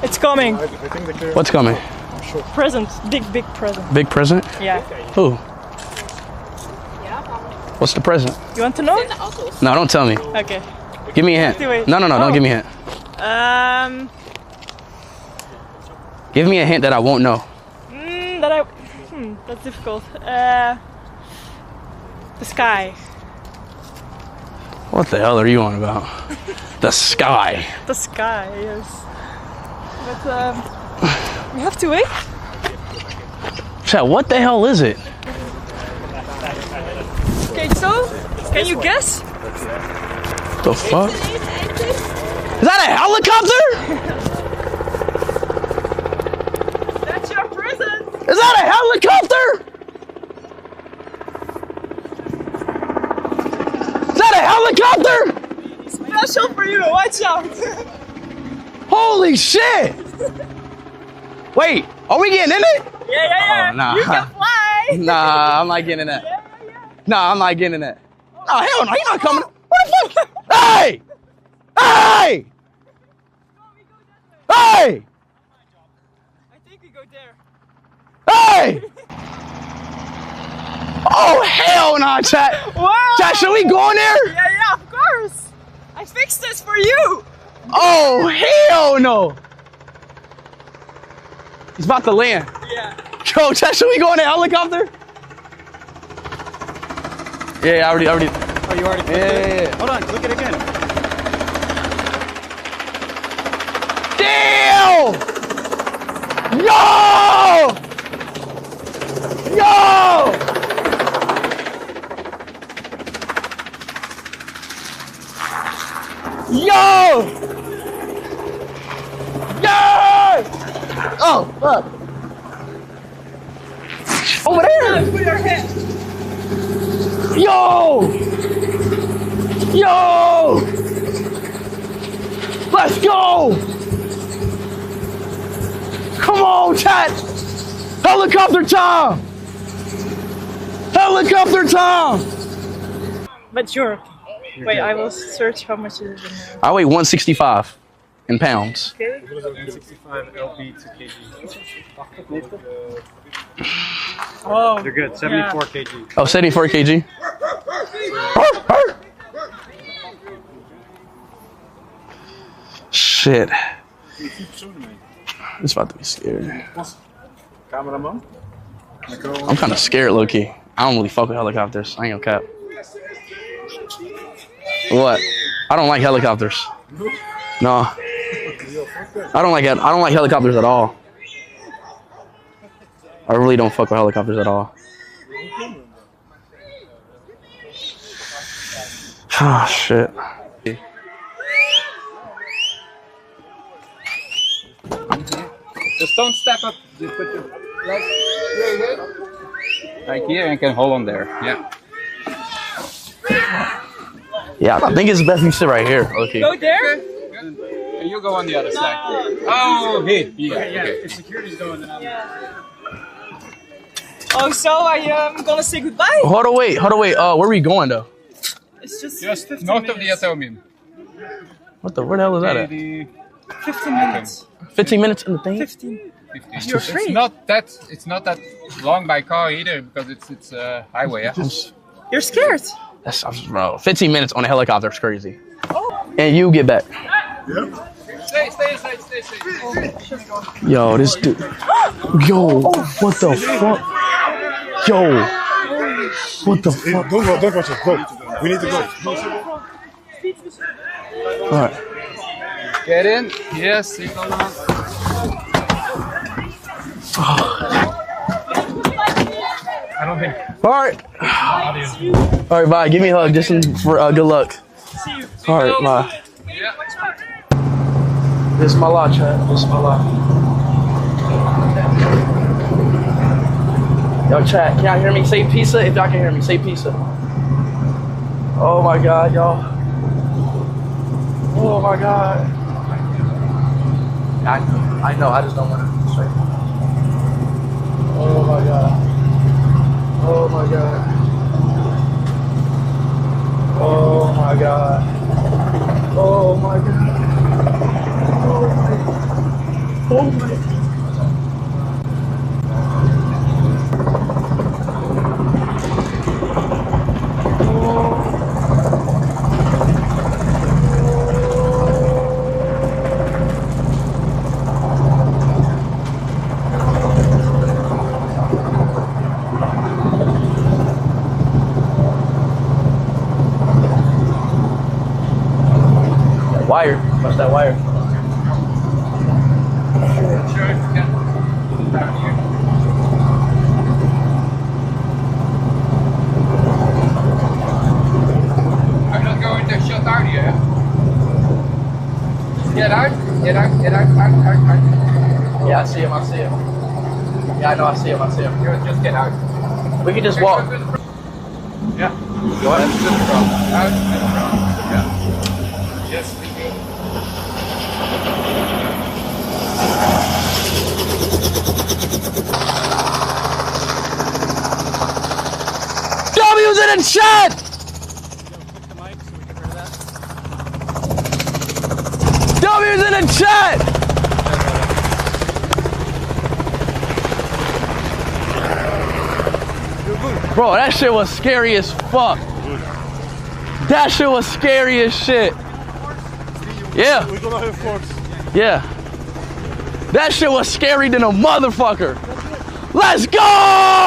It's coming. What's coming? Present. Big present. Big present? Yeah. Who? What's the present? You want to know? No, don't tell me. Okay. Give me a hint. Wait. No, don't give me a hint. Give me a hint that I won't know. That's difficult. The sky. What the hell are you on about? The sky. The sky, yes. But we have to wait. Chat, what the hell is it? Okay, so can you guess? The fuck? Is that a helicopter? That's your present. Is that a helicopter? Is that a helicopter? Special for you. Watch out. Holy shit! Wait, are we getting in it? Yeah. Oh, nah. You can fly. Nah, I'm not getting in that. Yeah. Nah, I'm not getting in that. Oh, hell no, he's not coming. What the fuck? Hey! Hey! Hey! I think we go there. Hey! Oh, hell no, chat. Wow. Chat, should we go in there? Yeah, of course. I fixed this for you. Oh, hell no. He's about to land. Yeah. Yo, chat, should we go in the helicopter? Yeah, I already. Oh, you already clicked it? Yeah. Hold on, click it again. Damn! Yo! Yo! Yo! Yes! Oh, fuck. Over there! Put your head. Yo! Yo! Let's go! Come on, chat! Helicopter time! Helicopter time! But you're. Wait, I will search how much it is in there. I weigh 165 in pounds. Okay. 65 LB to kg. Oh. You're good. 74 kg. Oh, 74 kg. Shit. It's about to be scary. Cameraman? I'm kind of scared, low-key. I don't really fuck with helicopters. I ain't gonna cap. What? I don't like helicopters. No. I don't like helicopters at all. I really don't fuck with helicopters at all. Oh, shit. Just don't step up. Just put your leg like here and can hold on there. Yeah. Yeah, I think it's best you sit right here. Okay. Go there? And you go on the other side. Oh, here. Yeah. Okay. If security's going, then Oh, so I am gonna say goodbye? Hold on, wait. Where are we going though? It's just Just 15 north of the minutes. Atomium. Where the hell is that at? 15 minutes. 15 minutes in the thing? 15. 15. You're free. It's not that long by car either because it's a highway. Yeah. You're scared. Bro, 15 minutes on a helicopter is crazy. And you get back. Stay inside. Yo, this dude. Yo, what the fuck? Yo, what the fuck? Don't watch it. Go. We need to go. All right. Get in. Yes. Sit on that. I don't think. All right. All right, bye. Give me a hug just for good luck. See you. All right, bye. Yeah. This is my lot, chat. This is my lot. Yo, chat, can y'all hear me? Say pizza if y'all can hear me. Say pizza. Oh my God, y'all. Oh my God. I know. I just don't want to say. Oh my God. Oh my God. Oh my God. Oh my God. Oh my God. Wire. What's that wire? Sure, if you can. Down here. I'm not going to shut out here. Get out, out. Yeah, I see him. Yeah, I know. I see him. Just get out. We can just walk. Yeah. Go ahead. Out and from. Yeah. Just be good. W's in and shot! W's in and shot! Bro, that shit was scary as fuck. That shit was scary as shit. Yeah. We're gonna have force. Yeah. That shit was scary than a motherfucker. Let's go!